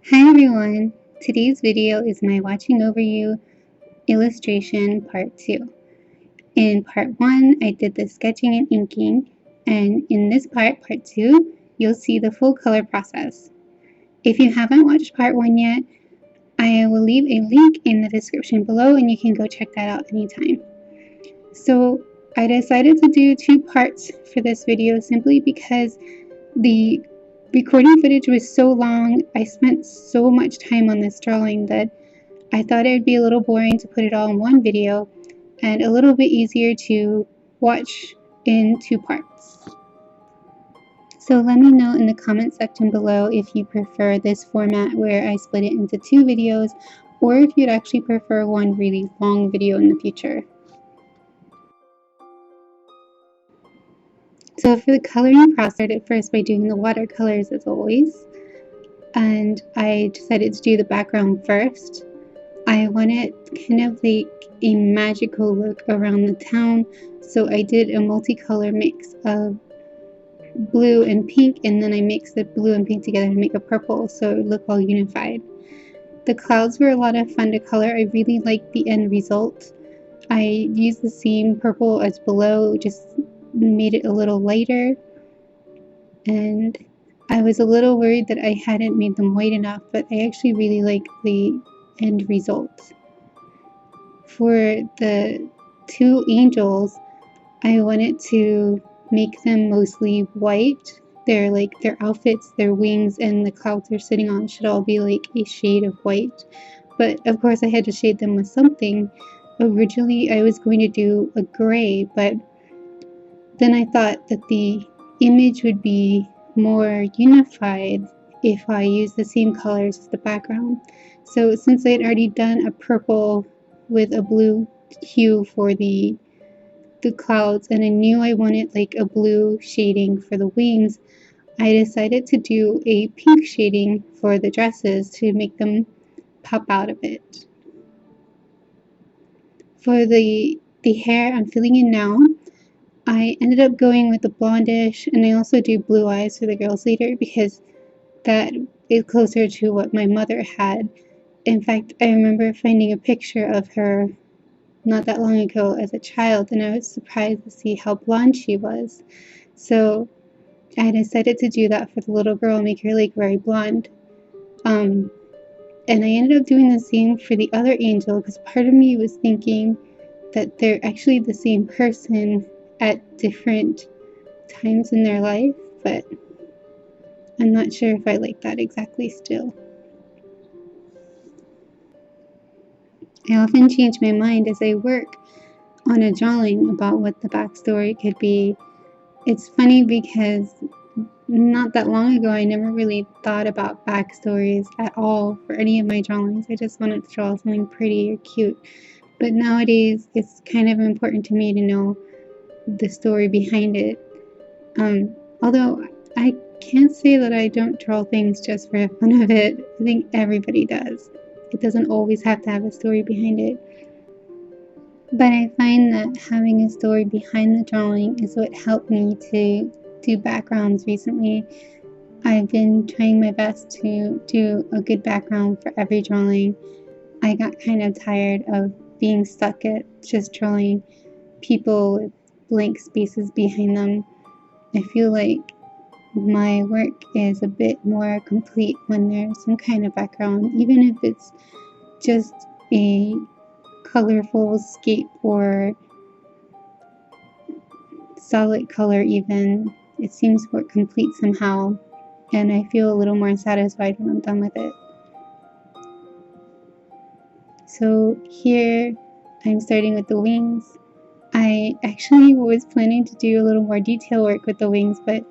Hi everyone! Today's video is my watching over you illustration part 2. In part 1, I did the sketching and inking, and in this part 2, you'll see the full color process. If you haven't watched part 1 yet, I will leave a link in the description below and you can go check that out anytime. So I decided to do 2 parts for this video simply because the recording footage was so long. I spent so much time on this drawing that I thought it would be a little boring to put it all in one video and a little bit easier to watch in 2 parts. So let me know in the comment section below if you prefer this format where I split it into 2 videos or if you'd actually prefer one really long video in the future. So for the coloring process, I started first by doing the watercolors as always, and I decided to do the background first. I wanted kind of like a magical look around the town, so I did a multicolor mix of blue and pink, and then I mixed the blue and pink together to make a purple so it would look all unified. The clouds were a lot of fun to color. I really liked the end result. I used the same purple as below, just made it a little lighter, and I was a little worried that I hadn't made them white enough, but I actually really like the end result. For the 2 angels, I wanted to make them mostly white. They're like their outfits, their wings, and the clouds they're sitting on should all be like a shade of white. But of course I had to shade them with something. Originally I was going to do a gray, but then I thought that the image would be more unified if I used the same colors as the background. So since I had already done a purple with a blue hue for the clouds and I knew I wanted like a blue shading for the wings, I decided to do a pink shading for the dresses to make them pop out a bit. For the hair, I'm filling in now. I ended up going with the blondish, and I also do blue eyes for the girls later because that is closer to what my mother had. In fact, I remember finding a picture of her not that long ago as a child, and I was surprised to see how blonde she was. So I decided to do that for the little girl, make her like very blonde. And I ended up doing the same for the other angel because part of me was thinking that they're actually the same person at different times in their life, but I'm not sure if I like that exactly still. I often change my mind as I work on a drawing about what the backstory could be. It's funny because not that long ago I never really thought about backstories at all for any of my drawings. I just wanted to draw something pretty or cute. But nowadays it's kind of important to me to know the story behind it. Although I can't say that I don't draw things just for the fun of it. I think everybody does. It doesn't always have to have a story behind it. But I find that having a story behind the drawing is what helped me to do backgrounds recently. I've been trying my best to do a good background for every drawing. I got kind of tired of being stuck at just drawing people with blank spaces behind them. I feel like my work is a bit more complete when there's some kind of background, even if it's just a colorful scape or solid color even. It seems more complete somehow, and I feel a little more satisfied when I'm done with it. So here I'm starting with the wings. I actually was planning to do a little more detail work with the wings, but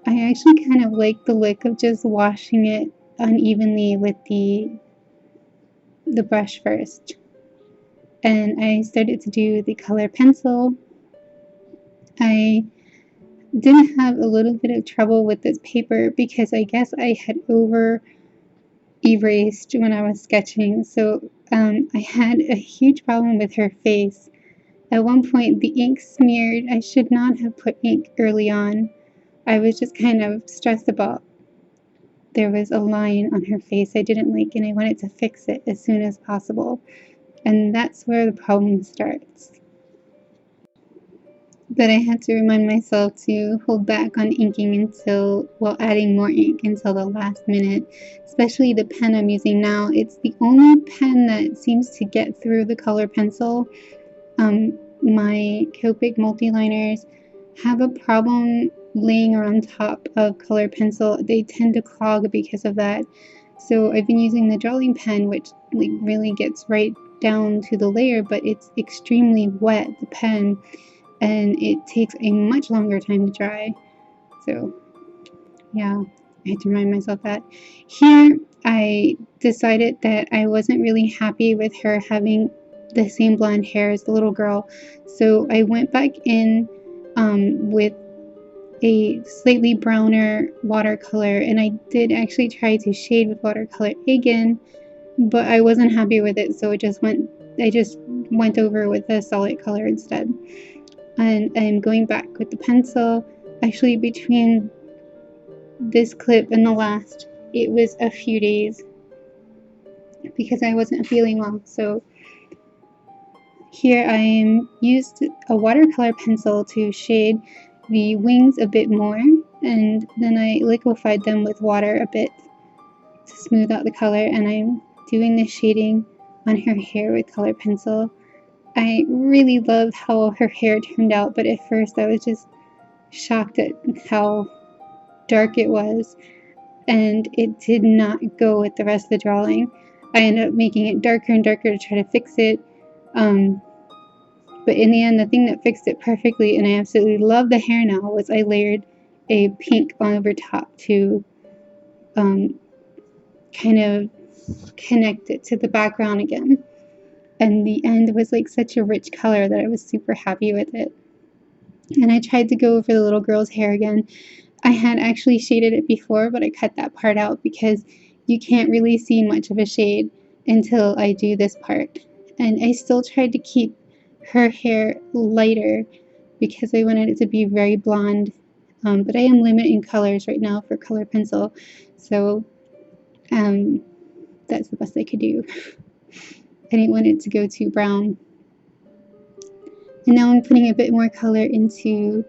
I actually kind of like the look of just washing it unevenly with the brush first. And I started to do the color pencil. I did have a little bit of trouble with this paper because I guess I had over erased when I was sketching, so I had a huge problem with her face. At one point the ink smeared. I should not have put ink early on. I was just kind of stressed about there was a line on her face I didn't like, and I wanted to fix it as soon as possible. And that's where the problem starts. But I had to remind myself to hold back on inking until, well, adding more ink until the last minute. Especially the pen I'm using now. It's the only pen that seems to get through the color pencil. My Copic multiliners have a problem laying on top of color pencil. They tend to clog because of that. So I've been using the drawing pen, which like really gets right down to the layer, but it's extremely wet, the pen, and it takes a much longer time to dry. So yeah, I had to remind myself that. Here I decided that I wasn't really happy with her having the same blonde hair as the little girl, so I went back in with a slightly browner watercolor, and I did actually try to shade with watercolor again, but I wasn't happy with it, so I just went over with a solid color instead. And I'm going back with the pencil. Actually, between this clip and the last, it was a few days because I wasn't feeling well. So here I used a watercolor pencil to shade the wings a bit more, and then I liquefied them with water a bit to smooth out the color, and I'm doing the shading on her hair with color pencil. I really loved how her hair turned out, but at first I was just shocked at how dark it was, and it did not go with the rest of the drawing. I ended up making it darker and darker to try to fix it, but in the end, the thing that fixed it perfectly, and I absolutely love the hair now, was I layered a pink over top to kind of connect it to the background again. And the end was like such a rich color that I was super happy with it. And I tried to go over the little girl's hair again. I had actually shaded it before, but I cut that part out because you can't really see much of a shade until I do this part. And I still tried to keep her hair lighter because I wanted it to be very blonde. But I am limiting colors right now for color pencil, so that's the best I could do. I didn't want it to go too brown. And now I'm putting a bit more color into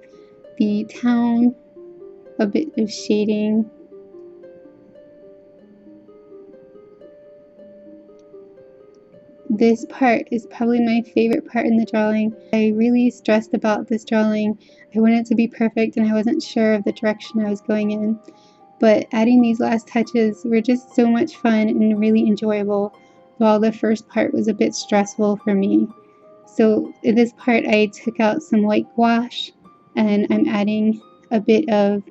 the town, a bit of shading. This part is probably my favorite part in the drawing. I really stressed about this drawing. I wanted it to be perfect, and I wasn't sure of the direction I was going in. But adding these last touches were just so much fun and really enjoyable, while the first part was a bit stressful for me. So in this part I took out some white gouache, and I'm adding a bit of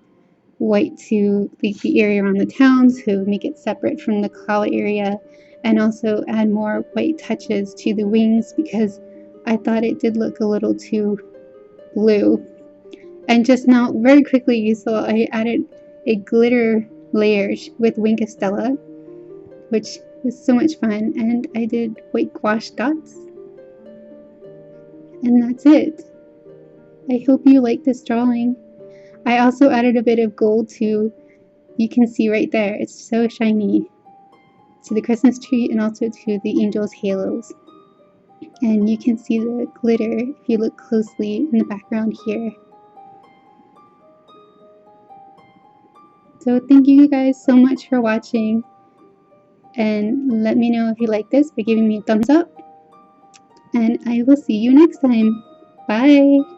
white to the area around the town to make it separate from the cloud area, and also add more white touches to the wings because I thought it did look a little too blue. And just now, very quickly, you saw I added a glitter layer with Wink of Stella, which was so much fun, and I did white gouache dots. And that's it. I hope you like this drawing. I also added a bit of gold too. You can see right there, it's so shiny, to the Christmas tree and also to the angels' halos. And you can see the glitter if you look closely in the background here. So thank you guys so much for watching, and let me know if you like this by giving me a thumbs up, and I will see you next time. Bye!